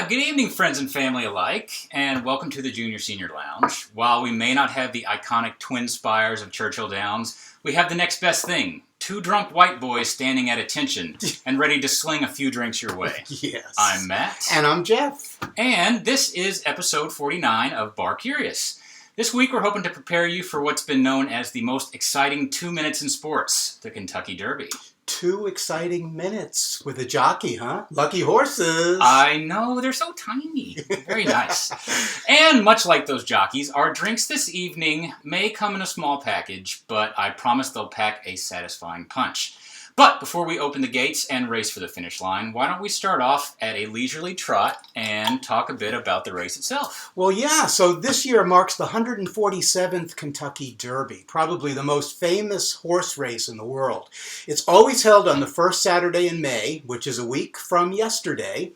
Good evening, friends and family alike, and welcome to the Junior Senior Lounge. While we may not have the iconic twin spires of Churchill Downs, we have the next best thing. Two drunk white boys standing at attention and ready to sling a few drinks your way. Yes. I'm Matt. And I'm Jeff. And this is episode 49 of Bar Curious. This week we're hoping to prepare you for what's been known as the most exciting 2 minutes in sports, the Kentucky Derby. 2 exciting minutes with a jockey, huh? Lucky horses. I know, they're so tiny. Very nice. And much like those jockeys, our drinks this evening may come in a small package, but I promise they'll pack a satisfying punch. But before we open the gates and race for the finish line, why don't we start off at a leisurely trot and talk a bit about the race itself? Well, yeah, so this year marks the 147th Kentucky Derby, probably the most famous horse race in the world. It's always held on the first Saturday in May, which is a week from yesterday,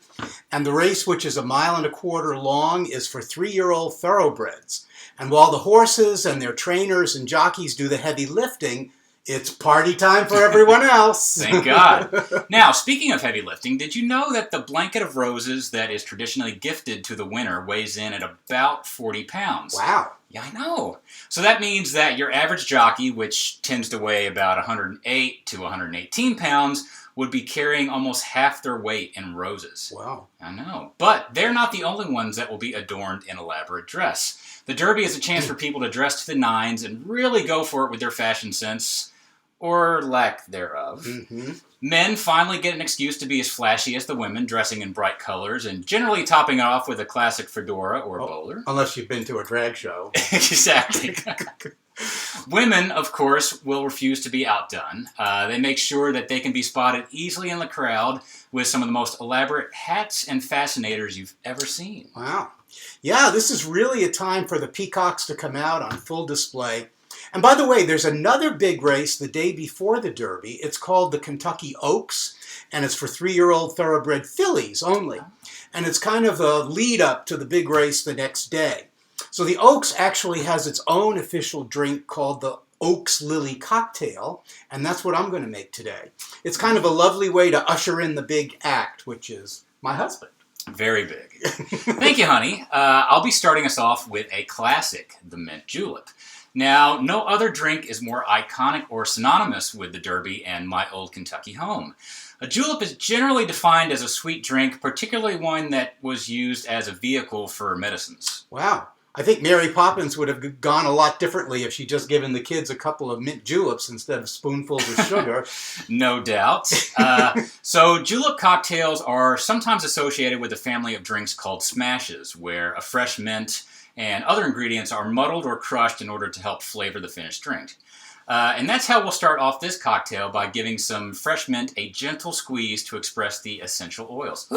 and the race, which is 1.25 miles long, is for 3-year-old thoroughbreds. And while the horses and their trainers and jockeys do the heavy lifting, it's party time for everyone else. Thank God. Now, speaking of heavy lifting, did you know that the blanket of roses that is traditionally gifted to the winner weighs in at about 40 pounds? Wow. Yeah, I know. So that means that your average jockey, which tends to weigh about 108 to 118 pounds, would be carrying almost half their weight in roses. Wow. I know. But they're not the only ones that will be adorned in elaborate dress. The Derby is a chance for people to dress to the nines and really go for it with their fashion sense, or lack thereof. Mm-hmm. Men finally get an excuse to be as flashy as the women, dressing in bright colors and generally topping it off with a classic fedora or bowler. Unless you've been to a drag show. Exactly. Women, of course, will refuse to be outdone. They make sure that they can be spotted easily in the crowd with some of the most elaborate hats and fascinators you've ever seen. Wow. Yeah, this is really a time for the peacocks to come out on full display. And by the way, there's another big race the day before the Derby. It's called the Kentucky Oaks, and it's for 3-year-old thoroughbred fillies only. And it's kind of a lead up to the big race the next day. So the Oaks actually has its own official drink called the Oaks Lily Cocktail, and that's what I'm going to make today. It's kind of a lovely way to usher in the big act, which is my husband. Very big. Thank you, honey. I'll be starting us off with a classic, the Mint Julep. Now, no other drink is more iconic or synonymous with the Derby and my old Kentucky home. A julep is generally defined as a sweet drink, particularly one that was used as a vehicle for medicines. Wow. I think Mary Poppins would have gone a lot differently if she'd just given the kids a couple of mint juleps instead of spoonfuls of sugar. No doubt. So julep cocktails are sometimes associated with a family of drinks called smashes, where a fresh mint and other ingredients are muddled or crushed in order to help flavor the finished drink. And that's how we'll start off this cocktail, by giving some fresh mint a gentle squeeze to express the essential oils.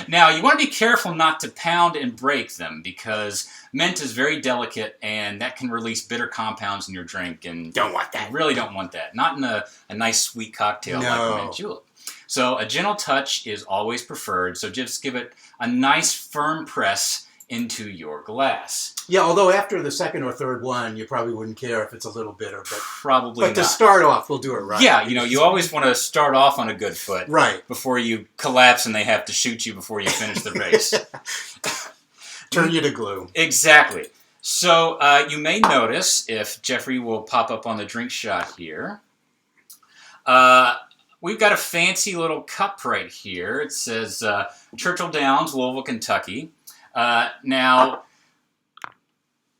Now, you want to be careful not to pound and break them, because mint is very delicate and that can release bitter compounds in your drink. And Don't want that. You really don't want that. Not in a nice sweet cocktail like a mint julep. So a gentle touch is always preferred, so just give it a nice firm press into your glass. Yeah, although after the second or third one, you probably wouldn't care if it's a little bitter. Probably But to start off, we'll do it right. Yeah, you always want to start off on a good foot. Right. Before you collapse and they have to shoot you before you finish the race. Turn you to glue. Exactly. So you may notice, if Jeffrey will pop up on the drink shot here, we've got a fancy little cup right here. It says Churchill Downs, Louisville, Kentucky. Now,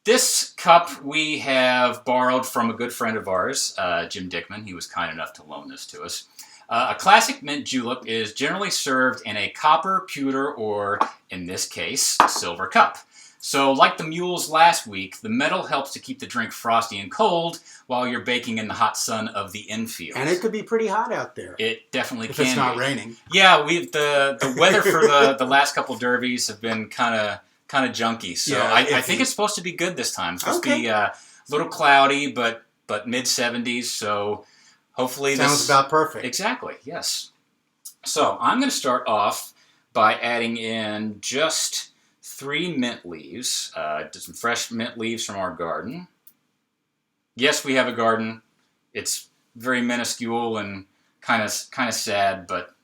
this cup we have borrowed from a good friend of ours, Jim Dickman. He was kind enough to loan this to us. A classic mint julep is generally served in a copper, pewter, or, in this case, silver cup. So, like the mules last week, the metal helps to keep the drink frosty and cold while you're baking in the hot sun of the infield. And it could be pretty hot out there. It definitely if can be. If it's not raining. Yeah, the weather for the last couple derbies have been kind of junky. So yeah, I think it's supposed to be good this time. It's supposed to be a little cloudy, but mid-70s. So hopefully sounds about perfect. Exactly. Yes. So I'm going to start off by adding in just 3 mint leaves, just some fresh mint leaves from our garden. Yes, we have a garden. It's very minuscule and kind of sad, but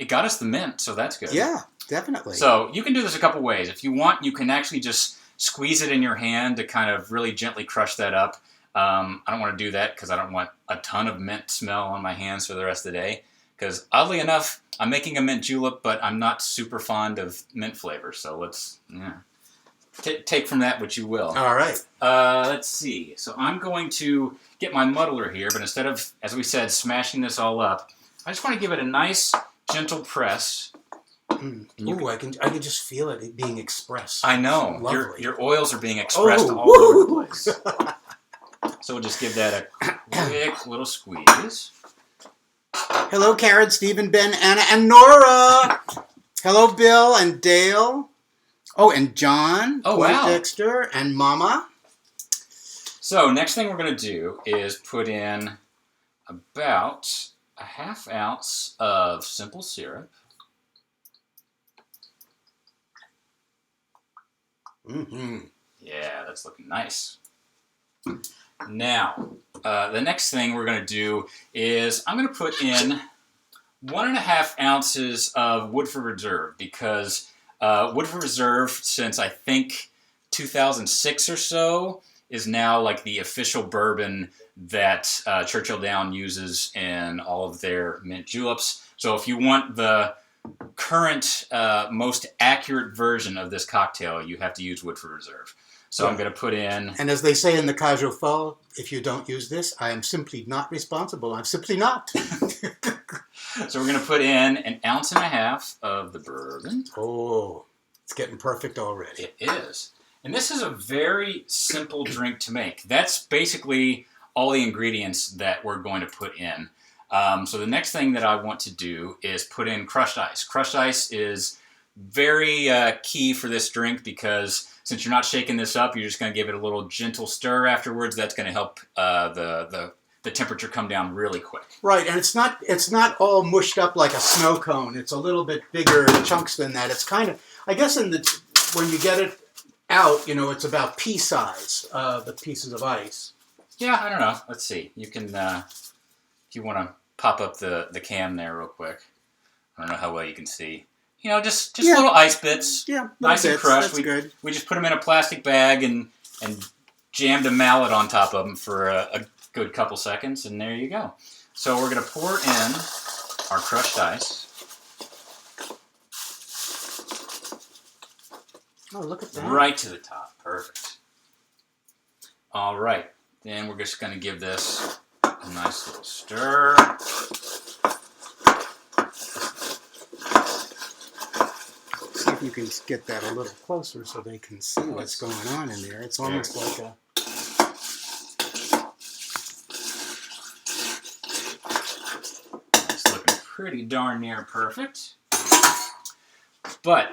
it got us the mint, so that's good. Yeah, definitely. So you can do this a couple ways. If you want, you can actually just squeeze it in your hand to kind of really gently crush that up. I don't want to do that because I don't want a ton of mint smell on my hands for the rest of the day. Because oddly enough, I'm making a mint julep, but I'm not super fond of mint flavor. So let's take from that what you will. All right. Let's see. So I'm going to get my muddler here, but instead of, as we said, smashing this all up, I just want to give it a nice, gentle press. Ooh, I can just feel it being expressed. I know. Lovely. Your oils are being expressed all over the place. So we'll just give that a quick little squeeze. Hello, Karen, Stephen, Ben, Anna, and Nora. Hello, Bill and Dale. Oh, and John. Oh, wow. Dexter and Mama. So next thing we're going to do is put in about a ½ ounce of simple syrup. Mm-hmm. Yeah, that's looking nice. Now, the next thing we're going to do is I'm going to put in 1½ ounces of Woodford Reserve because Woodford Reserve, since I think 2006 or so, is now like the official bourbon that Churchill Down uses in all of their mint juleps. So if you want the current, most accurate version of this cocktail, you have to use Woodford Reserve. So I'm going to put in... And as they say in the Cajou Fall, if you don't use this, I am simply not responsible. I'm simply not. So we're going to put in 1.5 ounces of the bourbon. Oh, it's getting perfect already. It is. And this is a very simple drink to make. That's basically all the ingredients that we're going to put in. So the next thing that I want to do is put in crushed ice. Crushed ice is very key for this drink because since you're not shaking this up, you're just going to give it a little gentle stir afterwards. That's going to help the temperature come down really quick. Right, and it's not all mushed up like a snow cone. It's a little bit bigger chunks than that. It's kind of, I guess, when you get it out, it's about pea size, the pieces of ice. Yeah, I don't know. Let's see. You can, if you want to pop up the cam there real quick. I don't know how well you can see. Just little ice bits. Yeah, nice and crushed. That's good. We just put them in a plastic bag and jammed a mallet on top of them for a good couple seconds, and there you go. So we're going to pour in our crushed ice. Oh, look at that. Right to the top. Perfect. All right. Then we're just going to give this a nice little stir. See if you can get that a little closer so they can see what's going on in there. It's almost like a... It's looking pretty darn near perfect. But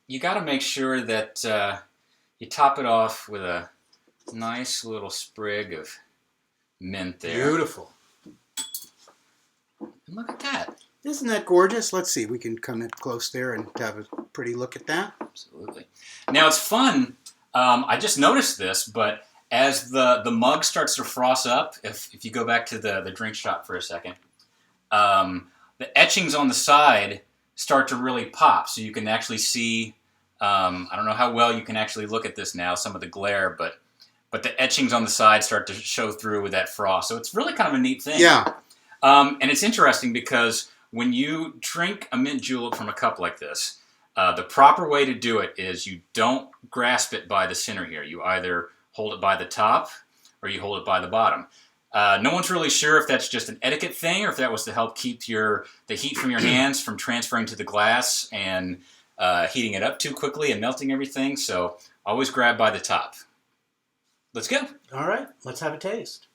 you got to make sure that you top it off with a nice little sprig of mint there. Beautiful. And look at that. Isn't that gorgeous? Let's see. We can come in close there and have a pretty look at that. Absolutely. Now it's fun. I just noticed this, but as the mug starts to froth up, if you go back to the drink shot for a second, the etchings on the side start to really pop. So you can actually see, I don't know how well you can actually look at this now, some of the glare, but the etchings on the side start to show through with that froth. So it's really kind of a neat thing. Yeah. And it's interesting because when you drink a mint julep from a cup like this, the proper way to do it is you don't grasp it by the center here. You either hold it by the top or you hold it by the bottom. No one's really sure if that's just an etiquette thing or if that was to help keep the heat from your hands from transferring to the glass and heating it up too quickly and melting everything. So always grab by the top. Let's go. All right. Let's have a taste.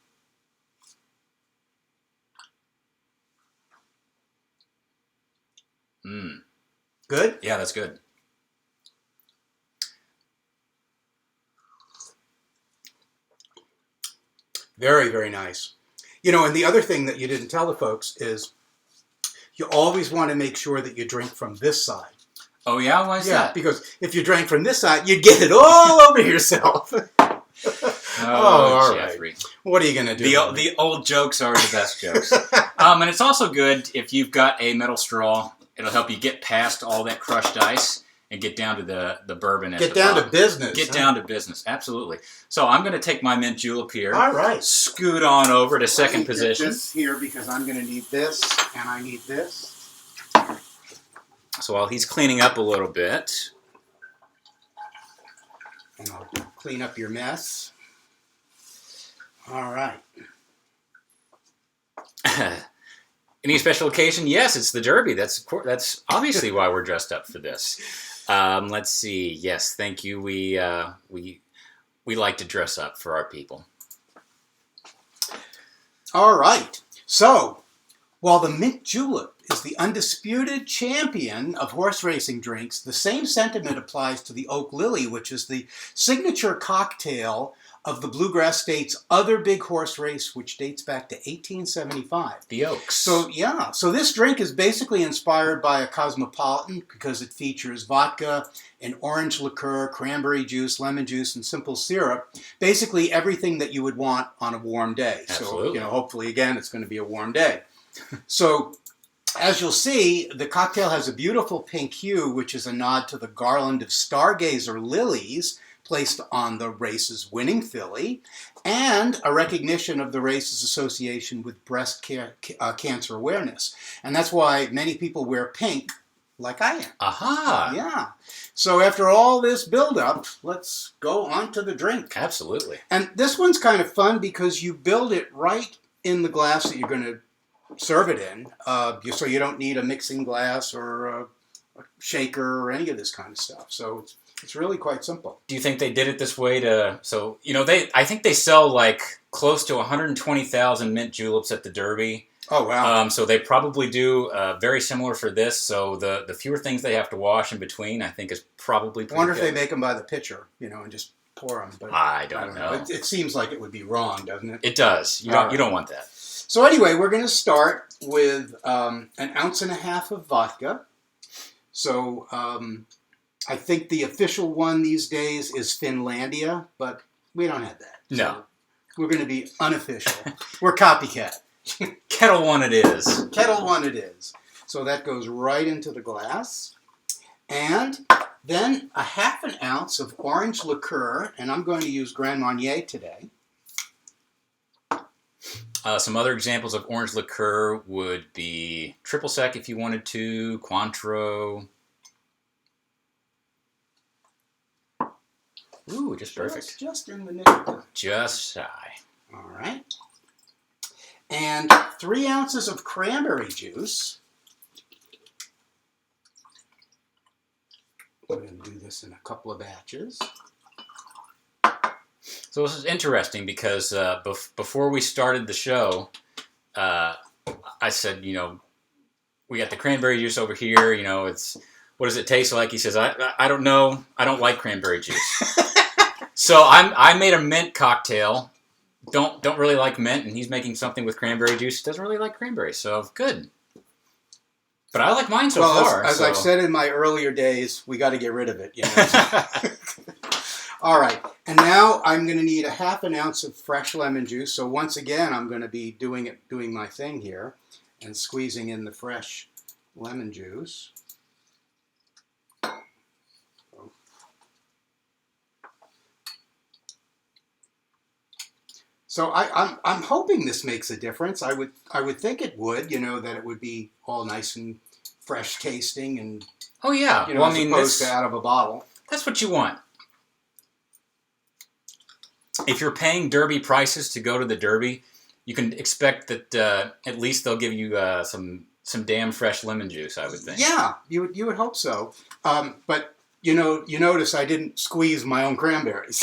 Good? Yeah, that's good. Very, very nice. And the other thing that you didn't tell the folks is you always want to make sure that you drink from this side. Oh, yeah? Why is that? Because if you drank from this side, you'd get it all over yourself. All Jeffrey. Right. What are you going to do? The old jokes are the best jokes. And it's also good if you've got a metal straw It'll help you get past all that crushed ice and get down to the bourbon at Get the down bottom. to business. Get down to business, absolutely. So I'm going to take my mint julep here. All right. Scoot on over to second Let me get position. this here because I'm going to need this and I need this. So while he's cleaning up a little bit, and I'll clean up your mess. All right. any special occasion? Yes, it's the Derby. That's obviously why we're dressed up for this. Let's see. Yes, thank you. We like to dress up for our people. All right. So, while the Mint Julep is the undisputed champion of horse racing drinks, the same sentiment applies to the Oak Lily, which is the signature cocktail of the Bluegrass State's other big horse race, which dates back to 1875. The Oaks. So, yeah. So this drink is basically inspired by a cosmopolitan because it features vodka and orange liqueur, cranberry juice, lemon juice, and simple syrup. Basically everything that you would want on a warm day. Absolutely. So, hopefully, again, it's going to be a warm day. So, as you'll see, the cocktail has a beautiful pink hue, which is a nod to the garland of stargazer lilies placed on the race's winning filly, and a recognition of the race's association with breast cancer awareness. And that's why many people wear pink, like I am. Aha! Yeah. So after all this build-up, let's go on to the drink. Absolutely. And this one's kind of fun because you build it right in the glass that you're going to serve it in, so you don't need a mixing glass or a shaker or any of this kind of stuff. So it's really quite simple. Do you think they did it this way I think they sell like close to 120,000 mint juleps at the Derby. Oh, wow. So they probably do very similar for this. So the fewer things they have to wash in between, I think, is probably pretty I wonder if good. they make them by the pitcher, and just pour them. But I don't know. It seems like it would be wrong, doesn't it? It does. You don't want that. So anyway, we're going to start with an ounce and a half of vodka. So I think the official one these days is Finlandia, but we don't have that. No. So we're going to be unofficial. We're copycat. Kettle One it is. Kettle One it is. So that goes right into the glass. And then a half an ounce of orange liqueur, and I'm going to use Grand Marnier today. Some other examples of orange liqueur would be triple sec if you wanted to, Cointreau. Ooh, just perfect. Just in the nick. Just shy. All right. And 3 ounces of cranberry juice. We're going to do this in a couple of batches. So this is interesting because before we started the show, I said, we got the cranberry juice over here. What does it taste like? He says, I don't know. I don't like cranberry juice. So I made a mint cocktail. Don't really like mint, and he's making something with cranberry juice. Doesn't really like cranberry, so good. But I like mine so far. As I've said in my earlier days, we got to get rid of it. All right, and now I'm going to need a half an ounce of fresh lemon juice. So once again, I'm going to be doing my thing here and squeezing in the fresh lemon juice. So I'm hoping this makes a difference. I would think it would. That it would be all nice and fresh tasting and oh yeah, as opposed to out of a bottle. That's what you want. If you're paying Derby prices to go to the Derby, you can expect that at least they'll give you some damn fresh lemon juice, I would think. Yeah, you would hope so. But you notice I didn't squeeze my own cranberries.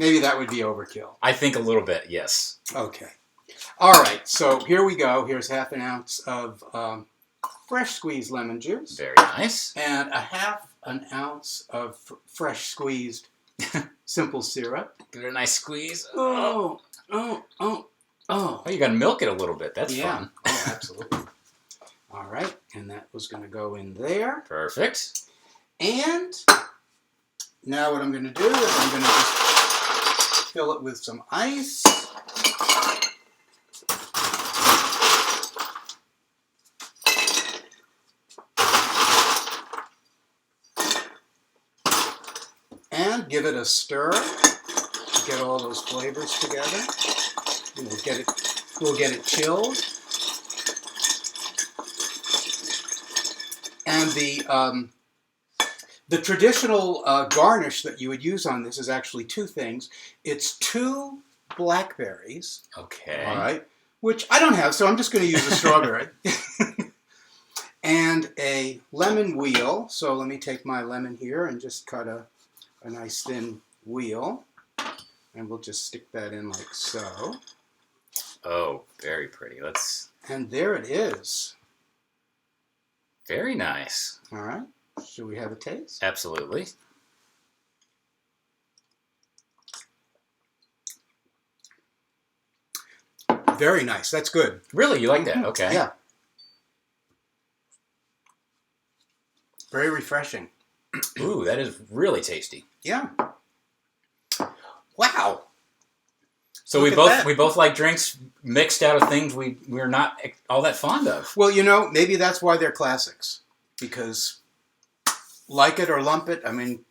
Maybe that would be overkill. I think a little bit, yes. Okay. All right, so here we go. Here's half an ounce of fresh squeezed lemon juice. Very nice. And a half an ounce of fresh squeezed simple syrup. Give it a nice squeeze. Oh. Oh, you got to milk it a little bit. That's fun. Oh, absolutely. All right, and that was going to go in there. Perfect. And now what I'm going to do is I'm going to just fill it with some ice. Give it a stir. Get all those flavors together. And we'll get it chilled. And the traditional garnish that you would use on this is actually two things. It's 2 blackberries. Okay. All right. Which I don't have, so I'm just going to use a strawberry. And a lemon wheel. So let me take my lemon here and just cut a nice thin wheel. And we'll just stick that in like so. Oh, very pretty. And there it is. Very nice. All right. Should we have a taste? Absolutely. Very nice. That's good. Really? You like that? Okay. Yeah. Very refreshing. Ooh, that is really tasty. Yeah. Wow. So we both like drinks mixed out of things we're not all that fond of. Well, maybe that's why they're classics. Because like it or lump it, I mean,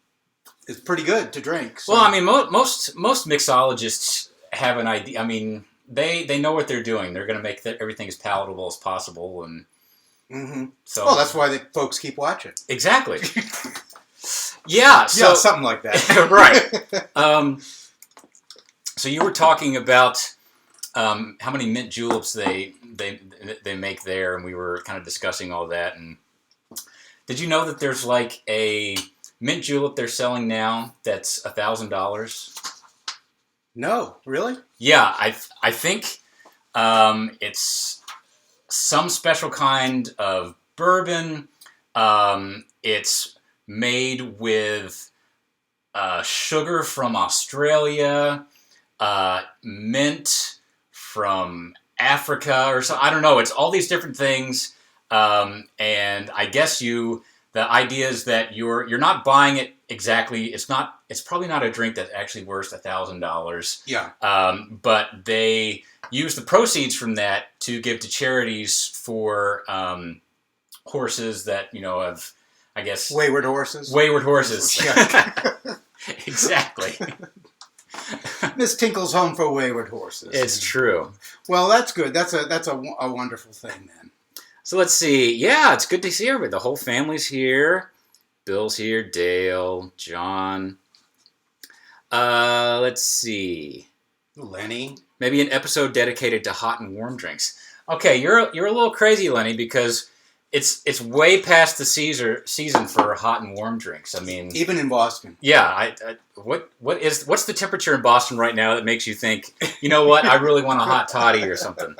it's pretty good to drink. So. Well, I mean, most mixologists have an idea. I mean, they know what they're doing. They're going to make everything as palatable as possible, and so. Well, that's why folks keep watching. Exactly. Yeah. So, yeah, something like that. Right. So you were talking about how many mint juleps they make there, and we were kind of discussing all that. And did you know that there's like a mint julep they're selling now that's $1,000? No, really? Yeah, I think it's some special kind of bourbon. It's made with sugar from Australia, mint from Africa, or so. I don't know. It's all these different things, and I guess the idea is that you're not buying it exactly. It's probably not a drink that's actually worth $1,000. Yeah. But they use the proceeds from that to give to charities for horses that have, I guess, wayward horses. Wayward horses. Yeah. Exactly. Miss Tinkle's Home for Wayward Horses. It's true. Well, that's good. That's a wonderful thing then. So let's see. Yeah, it's good to see everybody. The whole family's here. Bill's here. Dale, John. Let's see. Lenny. Maybe an episode dedicated to hot and warm drinks. Okay, you're a little crazy, Lenny, because it's way past the season for hot and warm drinks. I mean, even in Boston. Yeah, what's the temperature in Boston right now that makes you think, you know what, I really want a hot toddy or something?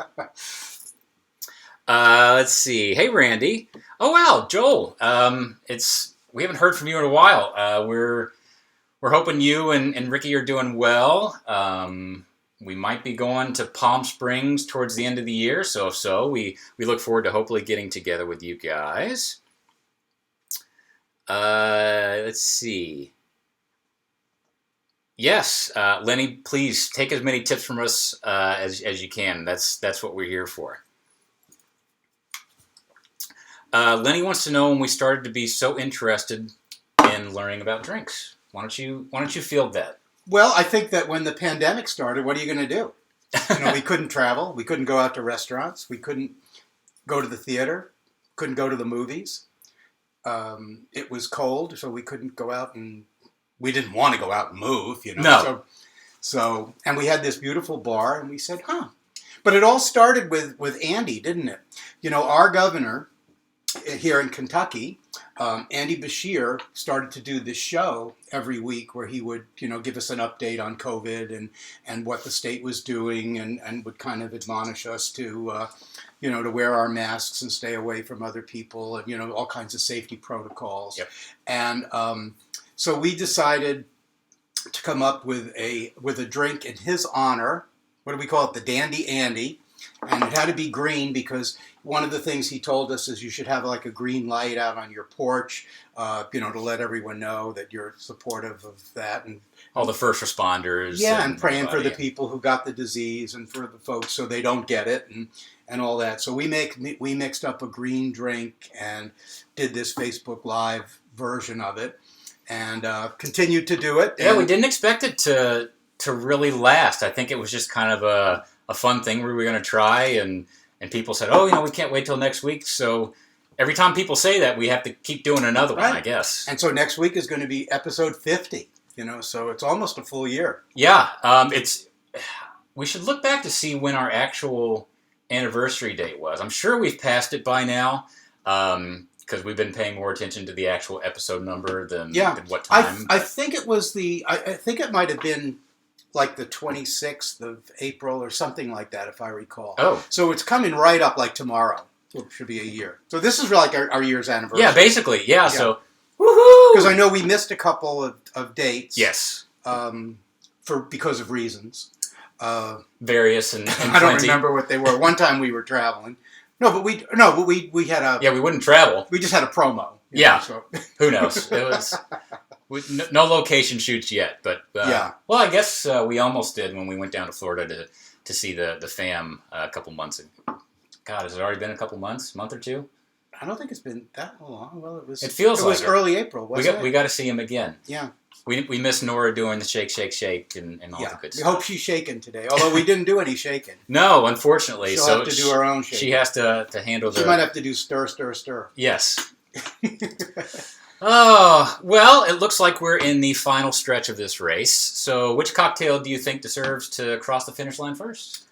Let's see. Hey, Randy. Oh wow, Joel. We haven't heard from you in a while. We're hoping you and Ricky are doing well. We might be going to Palm Springs towards the end of the year, so if so, we look forward to hopefully getting together with you guys. Let's see. Yes, Lenny, please take as many tips from us as you can. That's what we're here for. Lenny wants to know when we started to be so interested in learning about drinks. Why don't you field that? Well, I think that when the pandemic started, what are you going to do? We couldn't travel. We couldn't go out to restaurants. We couldn't go to the theater. Couldn't go to the movies. It was cold, so we couldn't go out, and we didn't want to go out and move. No. So and we had this beautiful bar, and we said, But it all started with Andy, didn't it? Our governor here in Kentucky, Andy Bashir, started to do this show every week where he would, give us an update on COVID and what the state was doing, and would kind of admonish us to, to wear our masks and stay away from other people, and, all kinds of safety protocols. Yep. And so we decided to come up with a drink in his honor. What do we call it? The Dandy Andy. And it had to be green because one of the things he told us is you should have like a green light out on your porch, to let everyone know that you're supportive of that. And all the first responders. Yeah, and praying for the people who got the disease and for the folks so they don't get it and all that. So we mixed up a green drink and did this Facebook Live version of it. and continued to do it. Yeah, and we didn't expect it to really last. I think it was just kind of a fun thing we were going to try, and people said, oh, we can't wait till next week. So every time people say that, we have to keep doing another one, I guess. And so next week is going to be episode 50, so it's almost a full year. Yeah, we should look back to see when our actual anniversary date was. I'm sure we've passed it by now, because we've been paying more attention to the actual episode number than what time. I think it was I think it might have been like the 26th of April or something like that, if I recall. Oh. So it's coming right up like tomorrow. It should be a year. So this is like our year's anniversary. Yeah, basically. Yeah. So, woohoo! Because I know we missed a couple of dates. Yes. Because of reasons. Various and I don't remember what they were. One time we were traveling. But we had a... Yeah, we wouldn't travel. We just had a promo. So. Who knows? It was... No location shoots yet, but well, I guess we almost did when we went down to Florida to see the fam a couple months ago. God, has it already been a couple months, month or two? I don't think it's been that long. Well, it was. It feels like it was early April. Wasn't we got to see him again. Yeah, we miss Nora doing the shake, shake, shake, and all the good stuff. We hope she's shaking today. Although we didn't do any shaking. No, unfortunately. She'll have to do her own shaking. She has to handle. She might have to do stir, stir, stir. Yes. Oh, well, it looks like we're in the final stretch of this race. So which cocktail do you think deserves to cross the finish line first?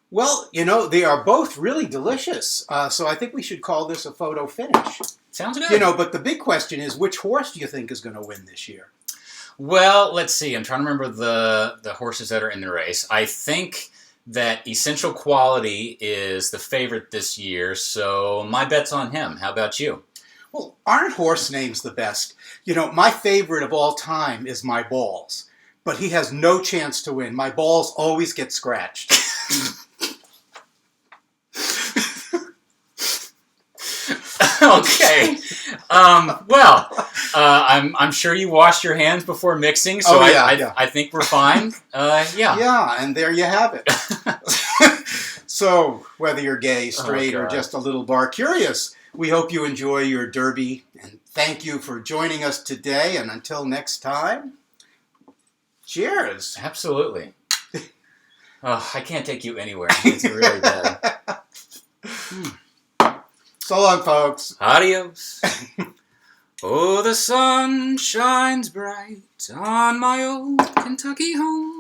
Well, they are both really delicious. So I think we should call this a photo finish. Sounds good. But the big question is, which horse do you think is going to win this year? Well, let's see. I'm trying to remember the horses that are in the race. I think that Essential Quality is the favorite this year, so my bet's on him. How about you? Well, aren't horse names the best? My favorite of all time is My Balls, but he has no chance to win. My Balls always get scratched. Okay. I'm sure you washed your hands before mixing, so I think we're fine. Yeah, and there you have it. So, whether you're gay, straight, or just a little bar curious, we hope you enjoy your derby, and thank you for joining us today, and until next time, cheers. Absolutely. Oh, I can't take you anywhere. It's really bad. So long, folks. Adios. Oh, the sun shines bright on my old Kentucky home.